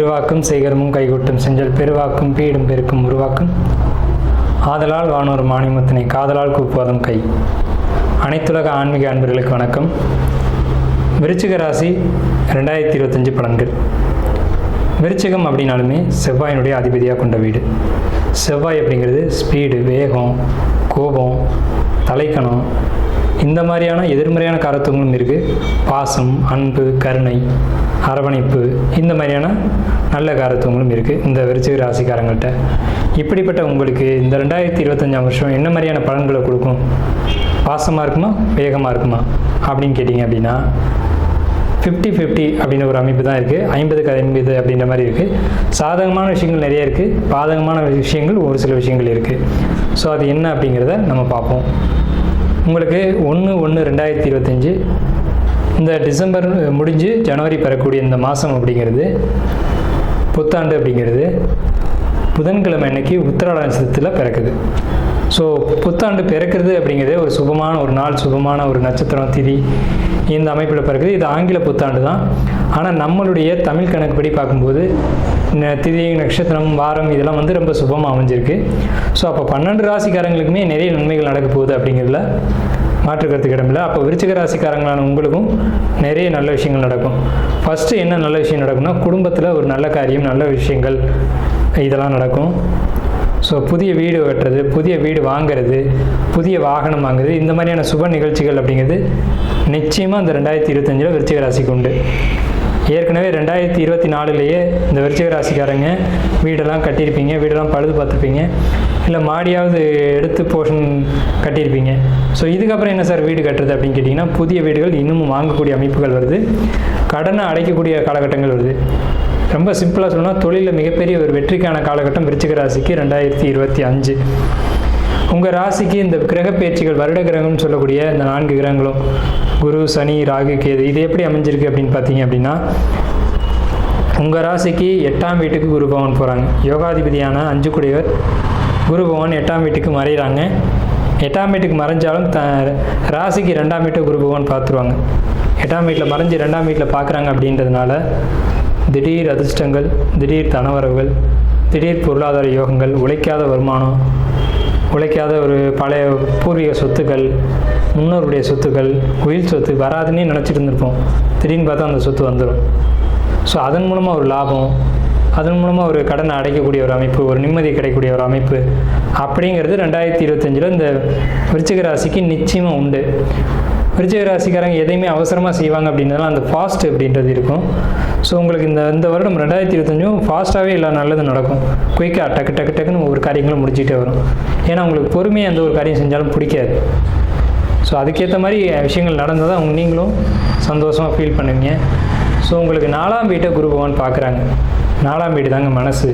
திருவாக்கும் சேகரமும் கைகொட்டும் செஞ்சல் பெருவாக்கும் பீடும் பெருக்கும் உருவாக்கும் ஆதலால் வானோர் மானிமத்தினை காதலால் கூப்புவதும் கை. அனைத்துலக ஆன்மீக அன்பர்களுக்கு வணக்கம். விருச்சிக ராசி 2025 பலன்கள். விருச்சிகம் அப்படின்னாலுமே செவ்வாயினுடைய அதிபதியாக கொண்ட வீடு. செவ்வாய் அப்படிங்கிறது ஸ்பீடு, வேகம், கோபம், தலைக்கணம், இந்த மாதிரியான எதிர்மறையான காரத்துவங்களும் இருக்குது. பாசம், அன்பு, கருணை, அரவணைப்பு, இந்த மாதிரியான நல்ல காரத்துவங்களும் இருக்குது இந்த விருச்சிக ராசிக்காரங்கள்ட்ட. இப்படிப்பட்ட உங்களுக்கு இந்த 2025 வருஷம் என்ன மாதிரியான பலன்களை கொடுக்கும்? பாசமாக இருக்குமா, வேகமாக இருக்குமா அப்படின்னு கேட்டிங்க அப்படின்னா 50-50 அப்படின்ற ஒரு அமைப்பு தான் இருக்குது. 50-50 அப்படின்ற மாதிரி இருக்குது. சாதகமான விஷயங்கள் நிறைய இருக்குது, பாதகமான விஷயங்கள் ஒரு சில விஷயங்கள் இருக்குது. ஸோ அது என்ன அப்படிங்கிறத நம்ம பார்ப்போம். உங்களுக்கு 1/1/2025 இந்த டிசம்பர் முடிஞ்சு ஜனவரி பெறக்கூடிய இந்த மாதம் அப்படிங்கிறது புத்தாண்டு அப்படிங்கிறது புதன்கிழமை அன்னைக்கு உத்திராட நட்சத்திரத்தில் பிறக்குது. ஸோ புத்தாண்டு பிறக்கிறது அப்படிங்கிறதே ஒரு சுபமான ஒரு நாள், சுபமான ஒரு நட்சத்திரம், திதி, இந்த அமைப்பில் பிறக்குது. இது ஆங்கில புத்தாண்டு தான். ஆனால் நம்மளுடைய தமிழ் கணக்குப்படி பார்க்கும்போது திதி, நட்சத்திரம், வாரம் இதெல்லாம் வந்து ரொம்ப சுபமாக அமைஞ்சிருக்கு. ஸோ அப்போ 12 ராசிக்காரங்களுக்குமே நிறைய நன்மைகள் நடக்க போகுது அப்படிங்கிறதுல மாற்று கருத்துக்கு இடமில்லை. அப்போ விருச்சிக ராசிக்காரங்களான உங்களுக்கும் நிறைய நல்ல விஷயங்கள் நடக்கும். ஃபஸ்ட்டு என்ன நல்ல விஷயம் நடக்கும்னா, குடும்பத்தில் ஒரு நல்ல காரியம், நல்ல விஷயங்கள் இதெல்லாம் நடக்கும். ஸோ புதிய வீடு கட்டுறது, புதிய வீடு வாங்கிறது, புதிய வாகனம் வாங்குறது, இந்த மாதிரியான சுப நிகழ்ச்சிகள் அப்படிங்கிறது நிச்சயமாக இந்த 2025 விருச்சிக ராசிக்கு உண்டு. ஏற்கனவே 2024 இந்த விருச்சிக ராசிக்காரங்க வீடெல்லாம் கட்டியிருப்பீங்க, வீடெல்லாம் பழுது பார்த்துருப்பீங்க, இல்லை மாடியாவது எடுத்து போர்ஷன் கட்டியிருப்பீங்க. ஸோ இதுக்கப்புறம் என்ன சார் வீடு கட்டுறது அப்படின்னு கேட்டிங்கன்னா, புதிய வீடுகள் இன்னமும் வாங்கக்கூடிய அமைப்புகள் வருது, கடனை அடைக்கக்கூடிய காலகட்டங்கள் வருது. ரொம்ப சிம்பிளாக சொல்லணும்னா தொழிலில் மிகப்பெரிய ஒரு வெற்றிக்கான காலகட்டம் விருச்சிக ராசிக்கு 2025. உங்கள் ராசிக்கு இந்த கிரக பயிற்சிகள், வருட கிரகம்னு சொல்லக்கூடிய இந்த 4 கிரகங்களும் குரு, சனி, ராகு, கேது, இது எப்படி அமைஞ்சிருக்கு அப்படின்னு பார்த்தீங்க அப்படின்னா, உங்கள் ராசிக்கு 8ஆம் வீட்டுக்கு குரு பகவான் போகிறாங்க. யோகாதிபதியான 5 குடையவர் குரு பகவான் 8ஆம் வீட்டுக்கு மறைகிறாங்க. 8ஆம் வீட்டுக்கு மறைஞ்சாலும் ராசிக்கு 2ஆம் வீட்டை குரு பகவான் பார்த்துருவாங்க. 8ஆம் வீட்டில் மறைஞ்சு 2ஆம் வீட்டில் பார்க்குறாங்க அப்படின்றதுனால திடீர் அதிர்ஷ்டங்கள், திடீர் தனவரவுகள், திடீர் பொருளாதார யோகங்கள், உழைக்காத வருமானம், உழைக்காத ஒரு பழைய பூர்வீக சொத்துக்கள், முன்னோருடைய சொத்துக்கள், உயிர் சொத்து வராதுன்னே நினச்சிட்டு இருந்திருப்போம். திடீர்னு பார்த்தா அந்த சொத்து வந்துடும். ஸோ அதன் மூலமாக ஒரு லாபம், அதன் மூலமாக ஒரு கடனை அடைக்கக்கூடிய ஒரு அமைப்பு, ஒரு நிம்மதி கிடைக்கக்கூடிய ஒரு அமைப்பு அப்படிங்கிறது 2025 இந்த விருச்சிக ராசிக்கு நிச்சயமாக உண்டு. விருச்சிக ராசிக்காரங்க எதையுமே அவசரமாக செய்வாங்க அப்படின்றதுலாம் அந்த ஃபாஸ்ட் அப்படின்றது இருக்கும். ஸோ உங்களுக்கு இந்த வருடம் 2025 ஃபாஸ்ட்டாகவே எல்லா நல்லது நடக்கும். குயிக்காக டக்குன்னு ஒவ்வொரு காரியங்களும் முடிச்சுட்டே வரும். ஏன்னா உங்களுக்கு பொறுமையாக எந்த ஒரு காரியம் செஞ்சாலும் பிடிக்காது. ஸோ அதுக்கேற்ற மாதிரி விஷயங்கள் நடந்தால் தான் நீங்களும் சந்தோஷமாக ஃபீல் பண்ணுவீங்க. ஸோ உங்களுக்கு 4ஆம் வீட்டை குரு பகவான் பார்க்குறாங்க. 4ஆம் வீடு தாங்க மனசு.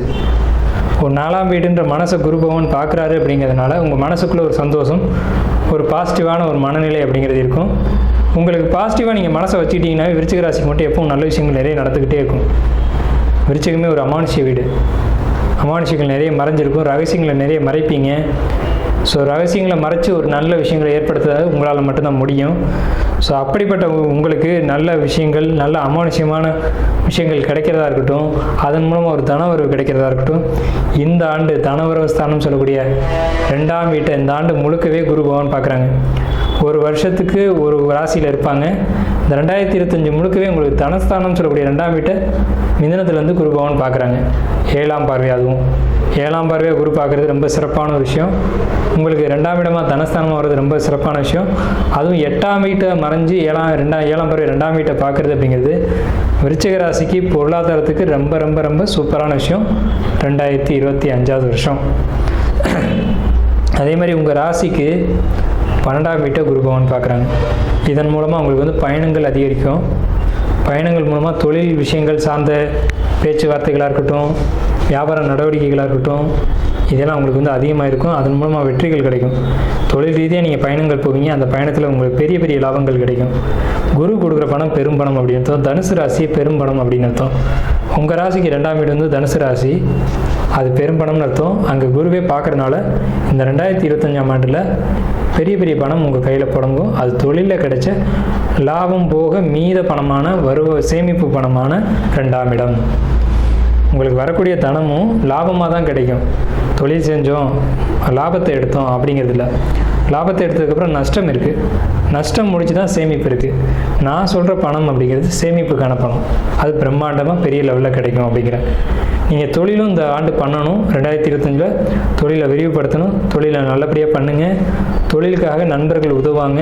ஒரு 4ஆம் வீடுன்ற மனசை குரு பகவான் பார்க்குறாரு அப்படிங்கிறதுனால உங்கள் மனசுக்குள்ளே ஒரு சந்தோஷம், ஒரு பாசிட்டிவான ஒரு மனநிலை அப்படிங்கிறது இருக்கும். உங்களுக்கு பாசிட்டிவாக நீங்கள் மனசை வச்சுக்கிட்டீங்கன்னாவே விருச்சிக ராசிக்கு மட்டும் எப்பவும் நல்ல விஷயங்கள் நிறைய நடந்துக்கிட்டே இருக்கும். விருச்சிகமே ஒரு அமானுஷ்ய வீடு. அமானுஷ்யங்கள் நிறைய மறைஞ்சிருக்கும், ரகசியங்களை நிறைய மறைப்பீங்க. ஸோ ரகசியங்களை மறைச்சி ஒரு நல்ல விஷயங்களை ஏற்படுத்த உங்களால் மட்டும்தான் முடியும். ஸோ அப்படிப்பட்ட உங்களுக்கு நல்ல விஷயங்கள், நல்ல அமானுஷ்யமான விஷயங்கள் கிடைக்கிறதா இருக்கட்டும், அதன் மூலமாக ஒரு தனவரவு கிடைக்கிறதா இருக்கட்டும், இந்த ஆண்டு தனவரவு ஸ்தானம் சொல்லக்கூடிய 2ஆம் வீட்டை இந்த ஆண்டு முழுக்கவே குரு பகவான் பார்க்குறாங்க. ஒரு வருஷத்துக்கு ஒரு ராசியில் இருப்பாங்க. இந்த 2025 முழுக்கவே உங்களுக்கு தனஸ்தானம் சொல்லக்கூடிய 2ஆம் வீட்டை மிதுனத்துலேருந்து குரு பகவான் பார்க்குறாங்க. 7ஆம் பார்வை, அதுவும் 7ஆம் பார்வையாக குரு பார்க்குறது ரொம்ப சிறப்பான ஒரு விஷயம். உங்களுக்கு 2ஆம் இடமாக தனஸ்தானமாக வர்றது ரொம்ப சிறப்பான விஷயம். அதுவும் 8ஆம் வீட்டை மறைஞ்சு 7ஆம் பார்வை 2ஆம் வீட்டை பார்க்குறது அப்படிங்கிறது விருச்சிக ராசிக்கு பொருளாதாரத்துக்கு ரொம்ப ரொம்ப ரொம்ப சூப்பரான விஷயம் 2025 வருஷம். அதே மாதிரி உங்கள் ராசிக்கு 12ஆம் வீட்டை குரு பகவான் பார்க்குறாங்க. இதன் மூலமாக உங்களுக்கு வந்து பயணங்கள் அதிகரிக்கும். பயணங்கள் மூலமாக தொழில் விஷயங்கள் சார்ந்த பேச்சுவார்த்தைகளாக இருக்கட்டும், வியாபார நடவடிக்கைகளாக இருக்கட்டும், இதெல்லாம் உங்களுக்கு வந்து அதிகமாக இருக்கும். அதன் மூலமாக வெற்றிகள் கிடைக்கும். தொழில் ரீதியாக நீங்கள் பயணங்கள் போவீங்க. அந்த பயணத்தில் உங்களுக்கு பெரிய பெரிய லாபங்கள் கிடைக்கும். குரு கொடுக்குற பணம் பெரும் பணம் அப்படின்னு அர்த்தம். தனுசு ராசி பெரும் பணம் அப்படின்னு அர்த்தம். உங்கள் ராசிக்கு 2ஆம் வீடு வந்து தனுசு ராசி, அது பெரும் பணம்னு அர்த்தம். அங்கே குருவே பார்க்குறதுனால இந்த 2025 ஆண்டில் பெரிய பெரிய பணம் உங்கள் கையில் புடங்கும். அது தொழிலில் கிடைச்ச லாபம் போக மீத பணமான சேமிப்பு பணமான 2ஆம் இடம். உங்களுக்கு வரக்கூடிய தனமும் லாபமாக தான் கிடைக்கும். தொழில் செஞ்சோம் லாபத்தை எடுத்தோம் அப்படிங்கிறது இல்லை. லாபத்தை எடுத்ததுக்கப்புறம் நஷ்டம் இருக்குது. நஷ்டம் முடிச்சு தான் சேமிப்பு இருக்குது. நான் சொல்கிற பணம் அப்படிங்கிறது சேமிப்புக்கான பணம். அது பிரம்மாண்டமாக பெரிய லெவலில் கிடைக்கும் அப்படிங்கிறேன். நீங்கள் தொழிலும் இந்த ஆண்டு பண்ணணும். 2025 தொழிலை விரிவுபடுத்தணும். தொழிலை நல்லபடியாக பண்ணுங்கள். தொழிலுக்காக நண்பர்கள் உதவாங்க.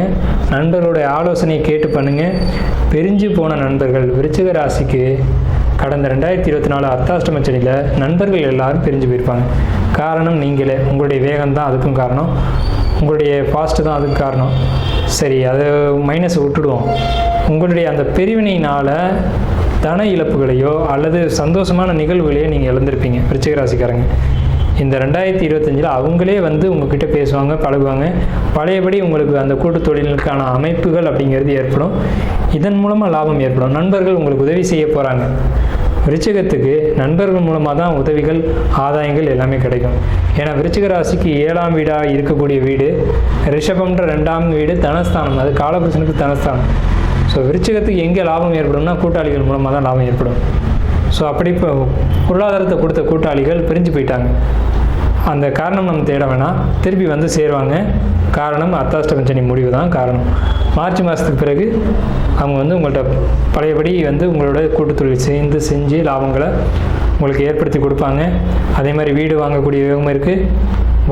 நண்பர்களுடைய ஆலோசனையை கேட்டு பண்ணுங்கள். பிரிஞ்சு போன நண்பர்கள் விருச்சிக ராசிக்கு கடந்த 2024 அர்த்தாஷ்டம சனியில் நண்பர்கள் எல்லாரும் பிரிஞ்சு போயிருப்பாங்க. காரணம் நீங்களே. உங்களுடைய வேகம் தான் அதுக்கும் காரணம். உங்களுடைய ஃபாஸ்ட்டு தான் அதுக்கு காரணம். சரி, அதை மைனஸ் விட்டுடுவோம். உங்களுடைய அந்த பிரிவினையினால் தன இழப்புகளையோ அல்லது சந்தோஷமான நிகழ்வுகளையோ நீங்கள் இழந்திருப்பீங்க விருச்சிக ராசிக்காரங்க. இந்த 2025 அவங்களே வந்து உங்ககிட்ட பேசுவாங்க, பழகுவாங்க. பழையபடி உங்களுக்கு அந்த கூட்டு தொழிலுக்கான அமைப்புகள் அப்படிங்கிறது ஏற்படும். இதன் மூலமாக லாபம் ஏற்படும். நண்பர்கள் உங்களுக்கு உதவி செய்ய போகிறாங்க. விருச்சிகத்துக்கு நண்பர்கள் மூலமாக தான் உதவிகள், ஆதாயங்கள் எல்லாமே கிடைக்கும். ஏன்னா விருச்சிக ராசிக்கு 7ஆம் வீடாக இருக்கக்கூடிய வீடு ரிஷபம்ன்ற 2ஆம் வீடு தனஸ்தானம். அது காலபுருஷனுக்கு தனஸ்தானம். ஸோ விருச்சிகத்துக்கு எங்கே லாபம் ஏற்படும்னா கூட்டாளிகள் மூலமாக தான் லாபம் ஏற்படும். ஸோ அப்படி இப்போ பொருளாதாரத்தை கொடுத்த கூட்டாளிகள் பிரிஞ்சு போயிட்டாங்க. அந்த காரணம் நம்ம தேட வேணாம், திருப்பி வந்து சேருவாங்க. காரணம் அர்த்தாஷ்டம சனி முடிவு தான் காரணம். மார்ச் மாதத்துக்கு பிறகு அவங்க வந்து உங்கள்கிட்ட பழையபடி வந்து உங்களோட கூட்டுத்தொழில் செஞ்சு லாபங்களை உங்களுக்கு ஏற்படுத்தி கொடுப்பாங்க. அதே மாதிரி வீடு வாங்கக்கூடிய யோகம் இருக்குது.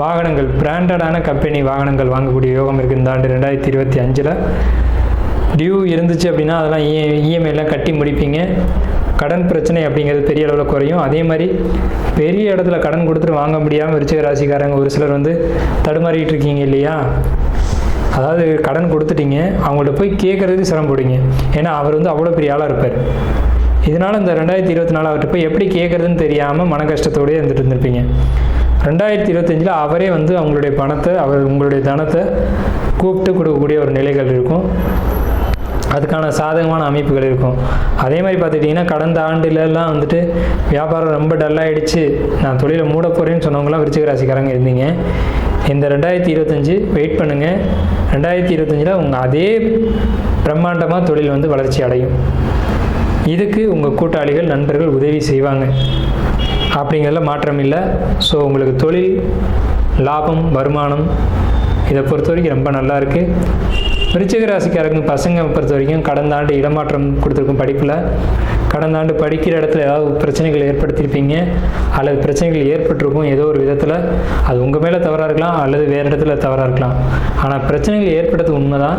வாகனங்கள், பிராண்டடான கம்பெனி வாகனங்கள் வாங்கக்கூடிய யோகம் இருக்குது. இந்த ஆண்டு 2025 டியூ இருந்துச்சு அப்படின்னா அதெல்லாம் இஎம்ஐலாம் கட்டி முடிப்பீங்க. கடன் பிரச்சனை அப்படிங்கிறது பெரிய அளவில் குறையும். அதே மாதிரி பெரிய இடத்துல கடன் கொடுத்துட்டு வாங்க முடியாமல் விருச்சிக ராசிக்காரங்க ஒரு சிலர் வந்து தடுமாறிட்டு இருக்கீங்க இல்லையா? அதாவது கடன் கொடுத்துட்டீங்க, அவங்கள்ட்ட போய் கேட்குறதுக்கு சிரமப்படுங்க. ஏன்னா அவர் வந்து அவ்வளோ பெரிய ஆளாக இருப்பார். இதனால் இந்த 2024 அவர்கிட்ட போய் எப்படி கேட்குறதுன்னு தெரியாமல் மன கஷ்டத்தோடய இருந்துட்டு இருந்திருப்பீங்க. 2025 அவரே வந்து அவங்களுடைய பணத்தை, உங்களுடைய தனத்தை கூப்பிட்டு கொடுக்கக்கூடிய ஒரு நிலைகள் இருக்கும். அதுக்கான சாதகமான அமைப்புகள் இருக்கும். அதே மாதிரி பார்த்துக்கிட்டிங்கன்னா கடந்த ஆண்டுலலாம் வந்துட்டு வியாபாரம் ரொம்ப டல்லாகிடுச்சு, நான் தொழிலை மூட போகிறேன்னு சொன்னவங்களாம் விருச்சிக ராசிக்காரங்க இருந்தீங்க. இந்த 2025 வெயிட் பண்ணுங்கள். 2025 உங்கள் அதே பிரம்மாண்டமாக தொழில் வந்து வளர்ச்சி அடையும். இதுக்கு உங்கள் கூட்டாளிகள், நண்பர்கள் உதவி செய்வாங்க. அப்படிங்கிறதுல மாற்றம் இல்லை. ஸோ உங்களுக்கு தொழில், லாபம், வருமானம் இதை பொறுத்த வரைக்கும் ரொம்ப நல்லா இருக்குது. விருச்சிக ராசிக்காரங்க பசங்க பொறுத்த வரைக்கும் கடந்த ஆண்டு இடமாற்றம் கொடுத்துருக்கும் படிப்பில். கடந்த ஆண்டு படிக்கிற இடத்துல ஏதாவது பிரச்சனைகள் ஏற்படுத்தியிருப்பீங்க அல்லது பிரச்சனைகள் ஏற்பட்டிருக்கும் ஏதோ ஒரு விதத்தில். அது உங்கள் மேலே தவறாக இருக்கலாம் அல்லது வேறு இடத்துல தவறாக இருக்கலாம். ஆனால் பிரச்சனைகள் ஏற்பட்டது உண்மை தான்.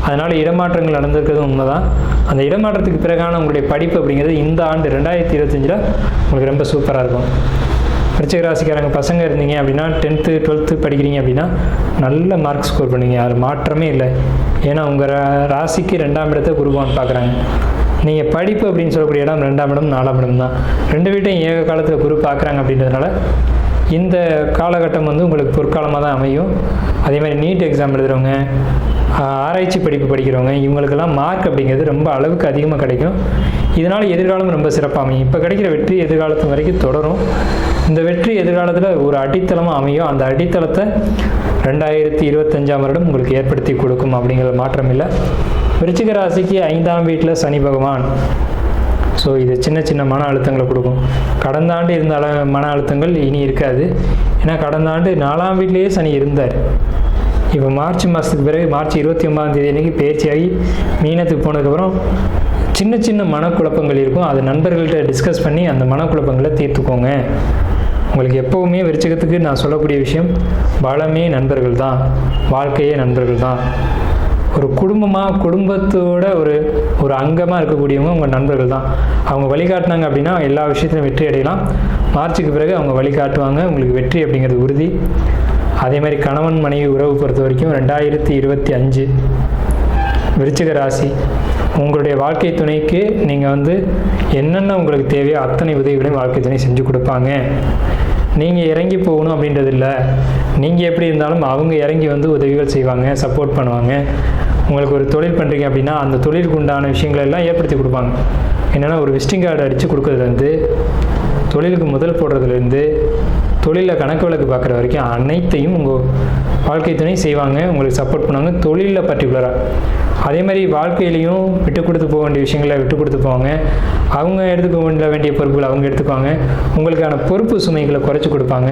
அதனால் இடமாற்றங்கள் நடந்திருக்கிறது உண்மை தான். அந்த இடமாற்றத்துக்கு பிறகான உங்களுடைய படிப்பு அப்படிங்கிறது இந்த ஆண்டு 2025 உங்களுக்கு ரொம்ப சூப்பராக இருக்கும். விருச்சிக ராசிக்காரங்க பசங்க இருந்தீங்க அப்படின்னா 10th 12th படிக்கிறீங்க அப்படின்னா நல்ல மார்க் ஸ்கோர் பண்ணுவீங்க. அது மாற்றமே இல்லை. ஏன்னா உங்கள் ராசிக்கு 2ஆம் இடத்தை குருபவன் பார்க்குறாங்க. நீங்கள் படிப்பு அப்படின்னு சொல்லக்கூடிய இடம் 2ஆம் இடம் 4ஆம் இடம் தான். 2 வீட்டையும் ஏக காலத்தில் குரு பார்க்குறாங்க. அப்படின்றதுனால இந்த காலகட்டம் வந்து உங்களுக்கு பொற்காலமாக தான் அமையும். அதே மாதிரி நீட் எக்ஸாம் எழுதுகிறவங்க, ஆராய்ச்சி படிப்பு படிக்கிறவங்க, இவங்களுக்கெல்லாம் மார்க் அப்படிங்கிறது ரொம்ப அளவுக்கு அதிகமாக கிடைக்கும். இதனால் எதிர்காலம் ரொம்ப சிறப்பாக அமையும். இப்போ கிடைக்கிற வெற்றி எதிர்காலத்து வரைக்கும் தொடரும். இந்த வெற்றி எதிர்காலத்தில் ஒரு அடித்தளமாக அமையும். அந்த அடித்தளத்தை 2025 வருடம் உங்களுக்கு ஏற்படுத்தி கொடுக்கும். அப்படிங்கிற மாற்றம் இல்லை. விருச்சிக ராசிக்கு 5ஆம் வீட்டில் சனி பகவான். ஸோ இது சின்ன சின்ன மன அழுத்தங்களை கொடுக்கும். கடந்த ஆண்டு இருந்த மன அழுத்தங்கள் இனி இருக்காது. ஏன்னா கடந்த ஆண்டு 4ஆம் வீட்டிலேயே சனி இருந்தார். இப்போ மார்ச் மாதத்துக்கு பிறகு மார்ச் 29ஆம் தேதி அன்றைக்கி பயிற்சியாகி மீனத்துக்கு போனதுக்கப்புறம் சின்ன சின்ன மனக்குழப்பங்கள் இருக்கும். அது நண்பர்கள்ட்ட டிஸ்கஸ் பண்ணி அந்த மனக்குழப்பங்களை தீர்த்துக்கோங்க. உங்களுக்கு எப்போவுமே விருச்சிகத்துக்கு நான் சொல்லக்கூடிய விஷயம், பலமே நண்பர்கள் தான், வாழ்க்கையே நண்பர்கள் தான். ஒரு குடும்பத்தோட ஒரு அங்கமாக இருக்கக்கூடியவங்க உங்கள் நண்பர்கள் தான். அவங்க வழிகாட்டினாங்க அப்படின்னா எல்லா விஷயத்திலும் வெற்றி அடையலாம். மார்ச்சுக்கு பிறகு அவங்க வழிகாட்டுவாங்க. உங்களுக்கு வெற்றி அப்படிங்கிறது உறுதி. அதே மாதிரி கணவன் மனைவி உறவு பொறுத்த வரைக்கும் 2025 விருச்சிக ராசி உங்களுடைய வாழ்க்கை துணைக்கு நீங்கள் வந்து என்னென்ன உங்களுக்கு தேவையோ அத்தனை உதவிகளையும் வாழ்க்கை துணை செஞ்சு கொடுப்பாங்க. நீங்கள் இறங்கி போகணும் அப்படின்றது இல்லை. நீங்கள் எப்படி இருந்தாலும் அவங்க இறங்கி வந்து உதவிகள் செய்வாங்க, சப்போர்ட் பண்ணுவாங்க. உங்களுக்கு ஒரு தொழில் பண்ணுறீங்க அப்படின்னா அந்த தொழிலுக்கு உண்டான விஷயங்களை எல்லாம் ஏற்படுத்தி கொடுப்பாங்க. என்னென்னா ஒரு விசிட்டிங் கார்டு அடித்து கொடுக்குறதுலேருந்து, தொழிலுக்கு முதல் போடுறதுலேருந்து, தொழிலில் கணக்கு வழக்கு பார்க்குற வரைக்கும் அனைத்தையும் உங்கள் வாழ்க்கை துணை செய்வாங்க, உங்களுக்கு சப்போர்ட் பண்ணுவாங்க. தொழிலில் பர்டிகுலராக அதே மாதிரி வாழ்க்கையிலையும் விட்டு கொடுத்து போக வேண்டிய விஷயங்களை விட்டு கொடுத்து போவாங்க. அவங்க எடுத்துக்க வேண்டிய பொறுப்புகளை அவங்க எடுத்துக்குவாங்க. உங்களுக்கான பொறுப்பு சுமைகளை குறைச்சி கொடுப்பாங்க.